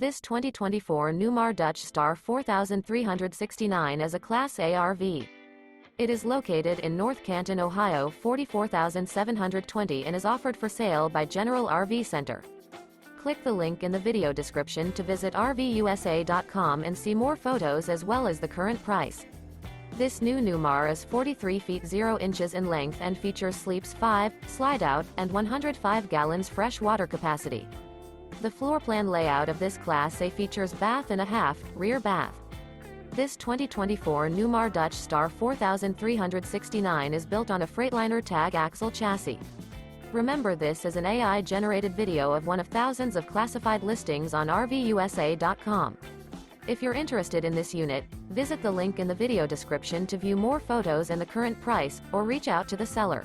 This 2024 Newmar Dutch Star 4369 is a Class A RV. It is located in North Canton, Ohio 44720 and is offered for sale by General RV Center. Click the link in the video description to visit RVUSA.com and see more photos as well as the current price. This new Newmar is 43 feet 0 inches in length and features sleeps 5, slide-out, and 105 gallons fresh water capacity. The floor plan layout of this Class A features bath and a half, rear bath. This 2024 Newmar Dutch Star 4369 is built on a Freightliner Tag Axle chassis. Remember, this is an AI-generated video of one of thousands of classified listings on RVUSA.com. If you're interested in this unit, visit the link in the video description to view more photos and the current price, or reach out to the seller.